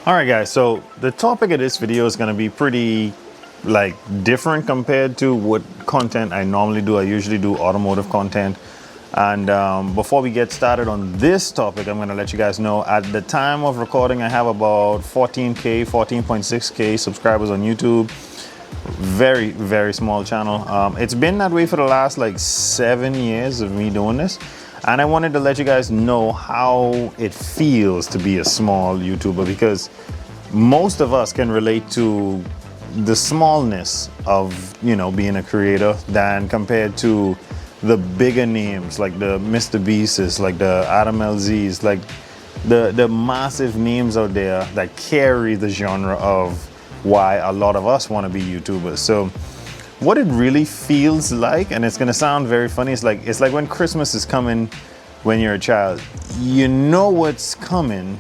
All right, guys, so the topic of this video is going to be pretty like different compared to what content I normally do. I usually do automotive content. And before we get started on this topic, I'm going to let you guys know at the time of recording, I have about 14.6K subscribers on YouTube. Very, very small channel. It's been that way for the last like 7 years of me doing this. And I wanted to let you guys know how it feels to be a small YouTuber, because most of us can relate to the smallness of, you know, being a creator than compared to the bigger names like the Mr. Beasts, like the Adam LZs, like the massive names out there that carry the genre of why a lot of us want to be YouTubers. So what it really feels like, and it's gonna sound very funny, it's like when Christmas is coming when you're a child. You know what's coming,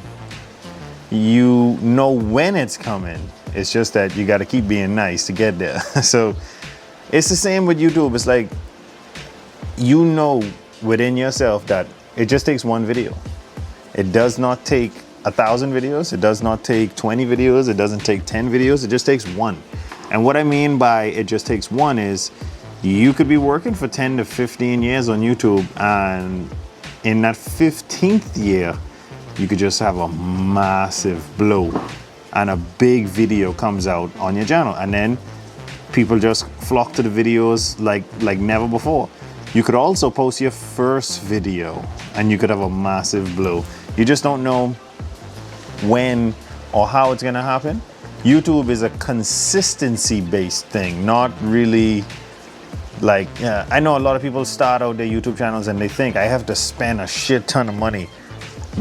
you know when it's coming. It's just that you gotta keep being nice to get there. So it's the same with YouTube. It's like, you know within yourself that it just takes one video. It does not take 1,000 videos. It does not take 20 videos. It doesn't take 10 videos. It just takes one. And what I mean by it just takes one is you could be working for 10 to 15 years on YouTube, and in that 15th year, you could just have a massive blow and a big video comes out on your channel. And then people just flock to the videos like never before. You could also post your first video and you could have a massive blow. You just don't know when or how it's gonna happen. YouTube is a consistency based thing, not really like, I know a lot of people start out their YouTube channels and they think I have to spend a shit ton of money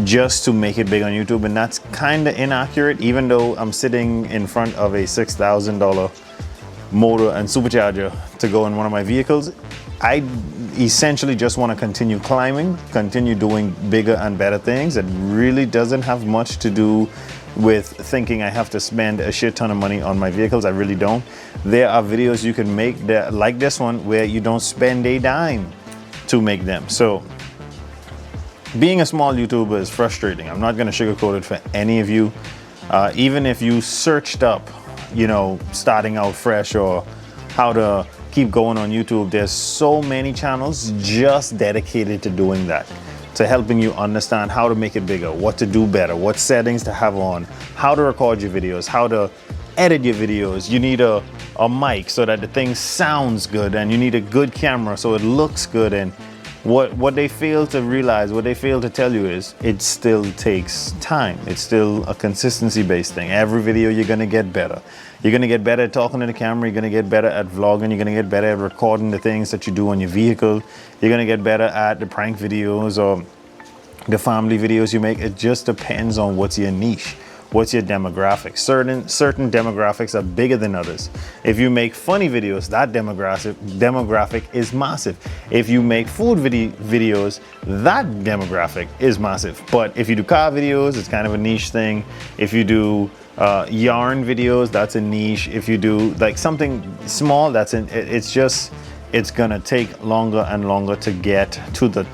just to make it big on YouTube, and that's kind of inaccurate. Even though I'm sitting in front of a $6,000 motor and supercharger to go in one of my vehicles, I essentially just want to continue climbing, continue doing bigger and better things. It really doesn't have much to do with thinking I have to spend a shit ton of money on my vehicles. I really don't. There are videos you can make that, like this one, where you don't spend a dime to make them. So being a small YouTuber is frustrating. I'm not going to sugarcoat it for any of you. Even if you searched up, you know, starting out fresh or how to keep going on YouTube, there's so many channels just dedicated to doing that, to helping you understand how to make it bigger, what to do better, what settings to have on, how to record your videos, how to edit your videos. You need a mic so that the thing sounds good, and you need a good camera so it looks good. And what they fail to realize, what they fail to tell you is it still takes time. It's still a consistency based thing. Every video you're gonna get better. You're gonna get better at talking to the camera. You're gonna get better at vlogging. You're gonna get better at recording the things that you do on your vehicle. You're gonna get better at the prank videos or the family videos you make. It just depends on what's your niche. What's your demographic? Certain demographics are bigger than others. If you make funny videos, that demographic is massive. If you make food videos, that demographic is massive. But if you do car videos, it's kind of a niche thing. If you do yarn videos, that's a niche. If you do like something small, it's gonna take longer and longer to get to the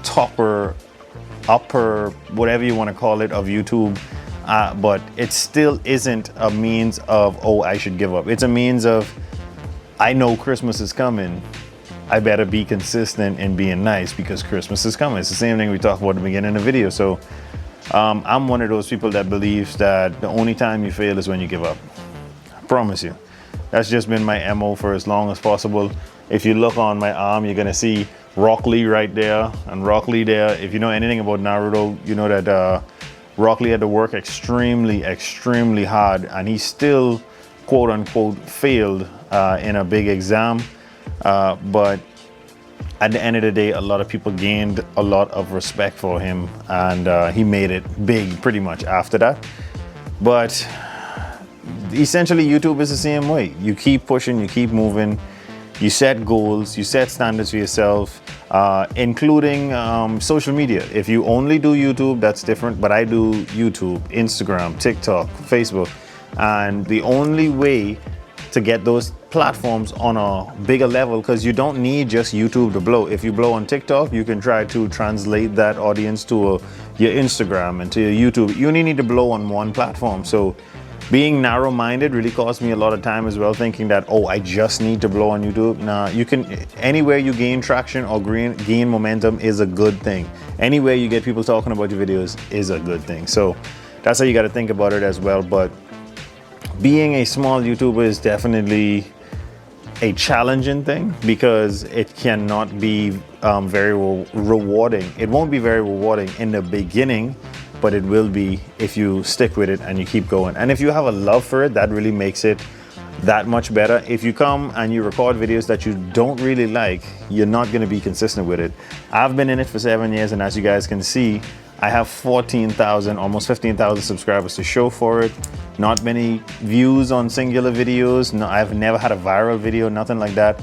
upper, whatever you want to call it, of YouTube. But it still isn't a means of, oh, I should give up. It's a means of, I know Christmas is coming. I better be consistent in being nice because Christmas is coming. It's the same thing we talked about at the beginning of the video. So I'm one of those people that believes that the only time you fail is when you give up. I promise you. That's just been my MO for as long as possible. If you look on my arm, you're gonna see Rock Lee right there and Rock Lee there. If you know anything about Naruto, you know that Rock Lee had to work extremely hard, and he still, quote unquote, failed in a big exam. But at the end of the day, a lot of people gained a lot of respect for him, and he made it big pretty much after that. But essentially, YouTube is the same way. You keep pushing, you keep moving, you set goals, you set standards for yourself, including social media. If you only do YouTube, that's different, but I do YouTube, Instagram, TikTok, Facebook. And the only way to get those platforms on a bigger level, because you don't need just YouTube to blow. If you blow on TikTok, you can try to translate that audience to your Instagram and to your YouTube. You only need to blow on one platform. So being narrow-minded really cost me a lot of time as well, thinking that, oh, I just need to blow on YouTube. Nah, you can, anywhere you gain traction or gain momentum is a good thing. Anywhere you get people talking about your videos is a good thing. So that's how you got to think about it as well. But being a small YouTuber is definitely a challenging thing, because it cannot be very rewarding. It won't be very rewarding in the beginning, but it will be if you stick with it and you keep going. And if you have a love for it, that really makes it that much better. If you come and you record videos that you don't really like, you're not going to be consistent with it. I've been in it for 7 years, and as you guys can see, I have 14,000, almost 15,000 subscribers to show for it. Not many views on singular videos. No, I've never had a viral video, nothing like that.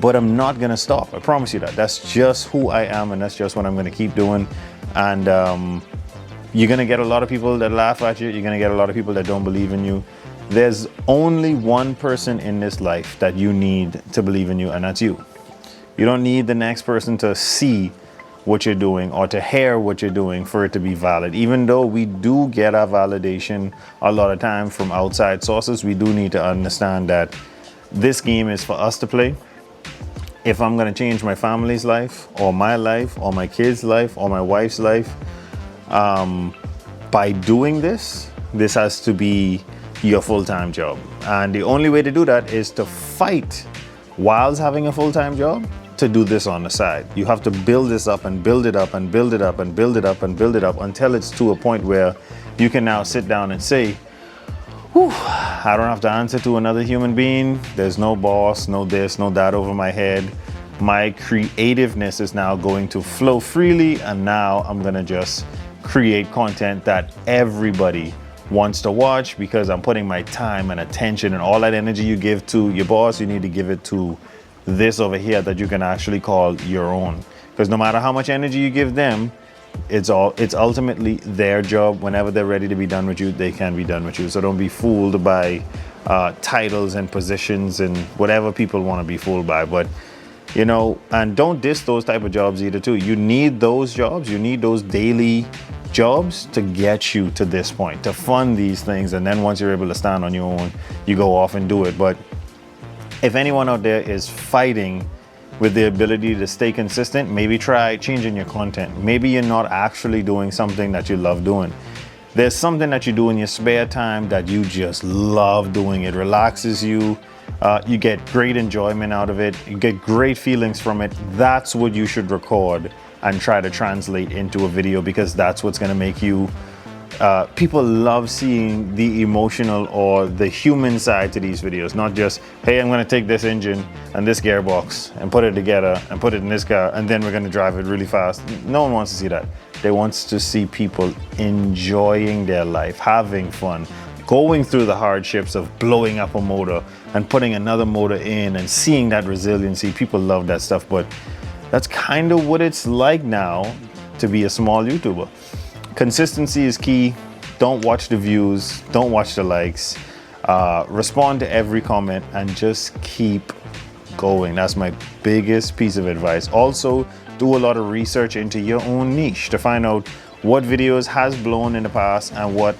But I'm not gonna stop, I promise you that. That's just who I am, and that's just what I'm gonna keep doing. And you're gonna get a lot of people that laugh at you. You're gonna get a lot of people that don't believe in you. There's only one person in this life that you need to believe in you, and that's you. You don't need the next person to see what you're doing or to hear what you're doing for it to be valid. Even though we do get our validation a lot of time from outside sources, we do need to understand that this game is for us to play. If I'm gonna change my family's life or my kids' life or my wife's life, by doing this has to be your full-time job. And the only way to do that is to fight whilst having a full-time job to do this on the side. You have to build this up and build it up and build it up and build it up and build it up until it's to a point where you can now sit down and say, whew, I don't have to answer to another human being. There's no boss, no this, no that over my head. My creativeness is now going to flow freely, and now I'm gonna just create content that everybody wants to watch, because I'm putting my time and attention and all that energy you give to your boss, you need to give it to this over here that you can actually call your own. Because no matter how much energy you give them, it's ultimately their job. Whenever they're ready to be done with you, they can be done with you. So don't be fooled by titles and positions and whatever people want to be fooled by. But you know, and don't diss those type of jobs either too. You need those jobs, you need those daily jobs to get you to this point, to fund these things. And then once you're able to stand on your own, you go off and do it. But if anyone out there is fighting with the ability to stay consistent, maybe try changing your content. Maybe you're not actually doing something that you love doing. There's something that you do in your spare time that you just love doing. It relaxes you. You get great enjoyment out of it. You get great feelings from it. That's what you should record and try to translate into a video, because that's what's going to make you people love seeing the emotional or the human side to these videos, not just, hey, I'm going to take this engine and this gearbox and put it together and put it in this car and then we're going to drive it really fast. No one wants to see that. They want to see people enjoying their life, having fun, going through the hardships of blowing up a motor and putting another motor in and seeing that resiliency. People love that stuff, but that's kind of what it's like now to be a small YouTuber. Consistency is key. Don't watch the views, don't watch the likes, respond to every comment and just keep going. That's my biggest piece of advice. Also, do a lot of research into your own niche to find out what videos has blown in the past and what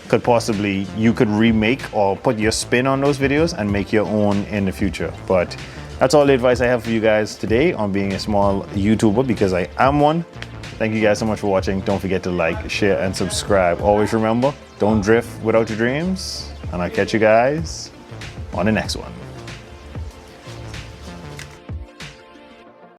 could possibly you could remake or put your spin on those videos and make your own in the future. But that's all the advice I have for you guys today on being a small YouTuber, because I am one. Thank you guys so much for watching. Don't forget to like, share, and subscribe. Always remember, don't drift without your dreams. And I'll catch you guys on the next one.